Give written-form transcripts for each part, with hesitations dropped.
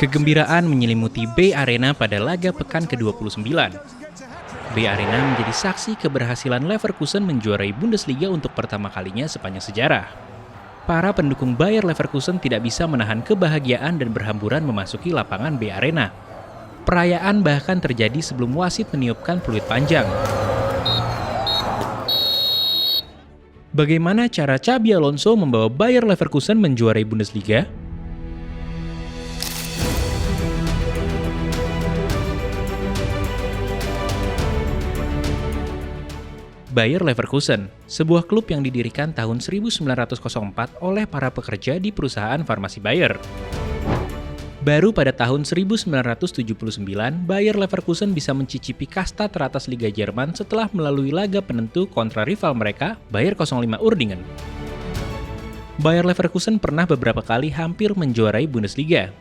Kegembiraan menyelimuti Bay Arena pada laga pekan ke-29. Bay Arena menjadi saksi keberhasilan Leverkusen menjuarai Bundesliga untuk pertama kalinya sepanjang sejarah. Para pendukung Bayer Leverkusen tidak bisa menahan kebahagiaan dan berhamburan memasuki lapangan Bay Arena. Perayaan bahkan terjadi sebelum wasit meniupkan peluit panjang. Bagaimana cara Xabi Alonso membawa Bayer Leverkusen menjuarai Bundesliga? Bayer Leverkusen, sebuah klub yang didirikan tahun 1904 oleh para pekerja di perusahaan farmasi Bayer. Baru pada tahun 1979, Bayer Leverkusen bisa mencicipi kasta teratas Liga Jerman setelah melalui laga penentu kontra rival mereka, Bayer 05 Uerdingen. Bayer Leverkusen pernah beberapa kali hampir menjuarai Bundesliga.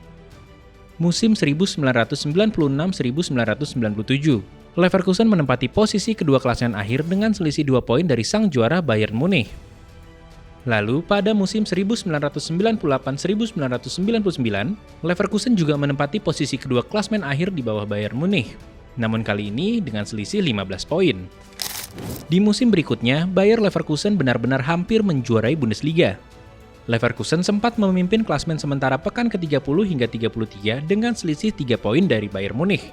Musim 1996-1997, Leverkusen menempati posisi kedua klasemen akhir dengan selisih 2 poin dari sang juara Bayern Munich. Lalu, pada musim 1998-1999, Leverkusen juga menempati posisi kedua klasemen akhir di bawah Bayern Munich. Namun kali ini dengan selisih 15 poin. Di musim berikutnya, Bayer Leverkusen benar-benar hampir menjuarai Bundesliga. Leverkusen sempat memimpin klasemen sementara pekan ke-30 hingga 33 dengan selisih 3 poin dari Bayern Munich.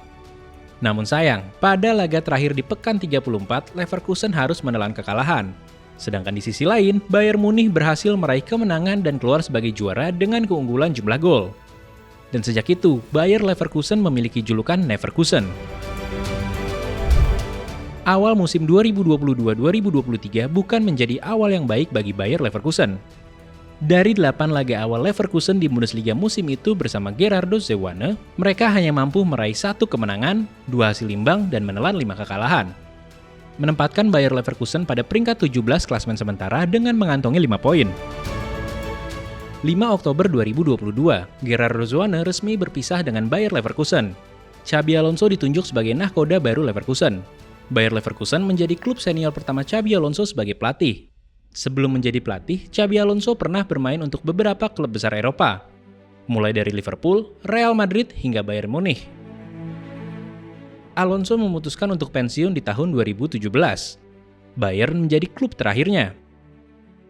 Namun sayang, pada laga terakhir di pekan 34, Leverkusen harus menelan kekalahan. Sedangkan di sisi lain, Bayern Munich berhasil meraih kemenangan dan keluar sebagai juara dengan keunggulan jumlah gol. Dan sejak itu, Bayer Leverkusen memiliki julukan Neverkusen. Awal musim 2022-2023 bukan menjadi awal yang baik bagi Bayer Leverkusen. Dari 8 laga awal Leverkusen di Bundesliga musim itu bersama Gerardo Seoane, mereka hanya mampu meraih 1 kemenangan, 2 hasil imbang, dan menelan 5 kekalahan. Menempatkan Bayer Leverkusen pada peringkat 17 klasemen sementara dengan mengantongi 5 poin. 5 Oktober 2022, Gerardo Seoane resmi berpisah dengan Bayer Leverkusen. Xabi Alonso ditunjuk sebagai nahkoda baru Leverkusen. Bayer Leverkusen menjadi klub senior pertama Xabi Alonso sebagai pelatih. Sebelum menjadi pelatih, Xabi Alonso pernah bermain untuk beberapa klub besar Eropa, mulai dari Liverpool, Real Madrid, hingga Bayern Munich. Alonso memutuskan untuk pensiun di tahun 2017. Bayern menjadi klub terakhirnya.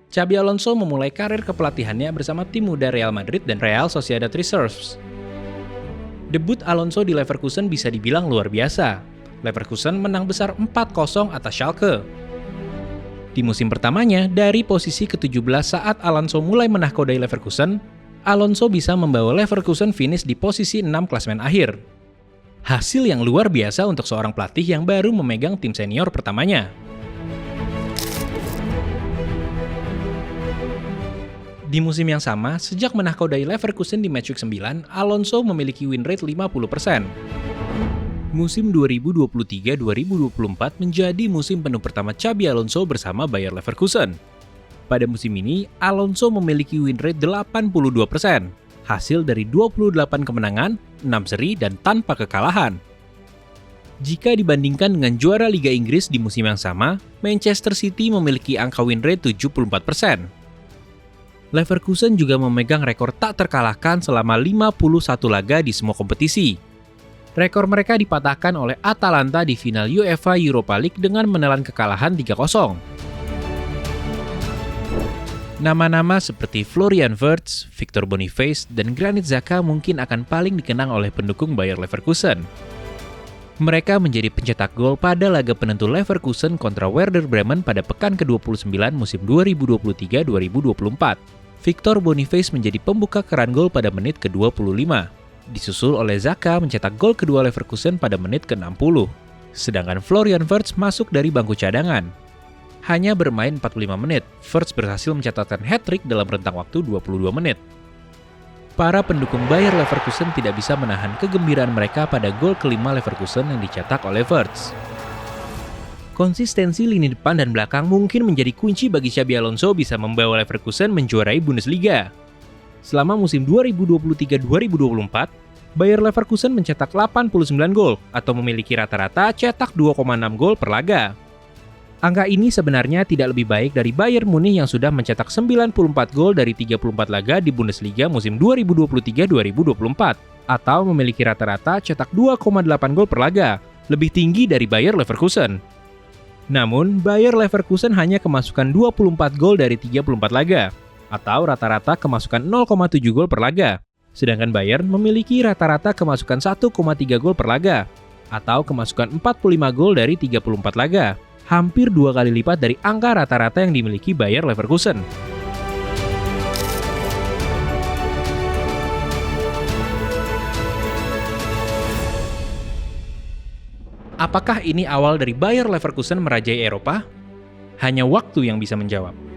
Xabi Alonso memulai karir kepelatihannya bersama tim muda Real Madrid dan Real Sociedad Reserves. Debut Alonso di Leverkusen bisa dibilang luar biasa. Leverkusen menang besar 4-0 atas Schalke. Di musim pertamanya, dari posisi ke-17 saat Alonso mulai menahkodai Leverkusen, Alonso bisa membawa Leverkusen finish di posisi 6 klasemen akhir. Hasil yang luar biasa untuk seorang pelatih yang baru memegang tim senior pertamanya. Di musim yang sama, sejak menahkodai Leverkusen di matchweek 9, Alonso memiliki win rate 50%. Musim 2023-2024 menjadi musim penuh pertama Xabi Alonso bersama Bayer Leverkusen. Pada musim ini, Alonso memiliki win rate 82%, hasil dari 28 kemenangan, 6 seri, dan tanpa kekalahan. Jika dibandingkan dengan juara Liga Inggris di musim yang sama, Manchester City memiliki angka win rate 74%. Leverkusen juga memegang rekor tak terkalahkan selama 51 laga di semua kompetisi. Rekor mereka dipatahkan oleh Atalanta di final UEFA Europa League dengan menelan kekalahan 3-0. Nama-nama seperti Florian Wirtz, Victor Boniface, dan Granit Xhaka mungkin akan paling dikenang oleh pendukung Bayer Leverkusen. Mereka menjadi pencetak gol pada laga penentu Leverkusen kontra Werder Bremen pada pekan ke-29 musim 2023-2024. Victor Boniface menjadi pembuka keran gol pada menit ke-25. Disusul oleh Xhaka mencetak gol kedua Leverkusen pada menit ke-60. Sedangkan Florian Wirtz masuk dari bangku cadangan. Hanya bermain 45 menit, Wirtz berhasil mencatatkan hat-trick dalam rentang waktu 22 menit. Para pendukung Bayer Leverkusen tidak bisa menahan kegembiraan mereka pada gol kelima Leverkusen yang dicetak oleh Wirtz. Konsistensi lini depan dan belakang mungkin menjadi kunci bagi Xabi Alonso bisa membawa Leverkusen menjuarai Bundesliga. Selama musim 2023-2024, Bayer Leverkusen mencetak 89 gol atau memiliki rata-rata cetak 2,6 gol per laga. Angka ini sebenarnya tidak lebih baik dari Bayern Munich yang sudah mencetak 94 gol dari 34 laga di Bundesliga musim 2023-2024, atau memiliki rata-rata cetak 2,8 gol per laga, lebih tinggi dari Bayer Leverkusen. Namun, Bayer Leverkusen hanya kemasukan 24 gol dari 34 laga, atau rata-rata kemasukan 0,7 gol per laga. Sedangkan Bayern memiliki rata-rata kemasukan 1,3 gol per laga, atau kemasukan 45 gol dari 34 laga. Hampir 2 kali lipat dari angka rata-rata yang dimiliki Bayer Leverkusen. Apakah ini awal dari Bayer Leverkusen merajai Eropa? Hanya waktu yang bisa menjawab.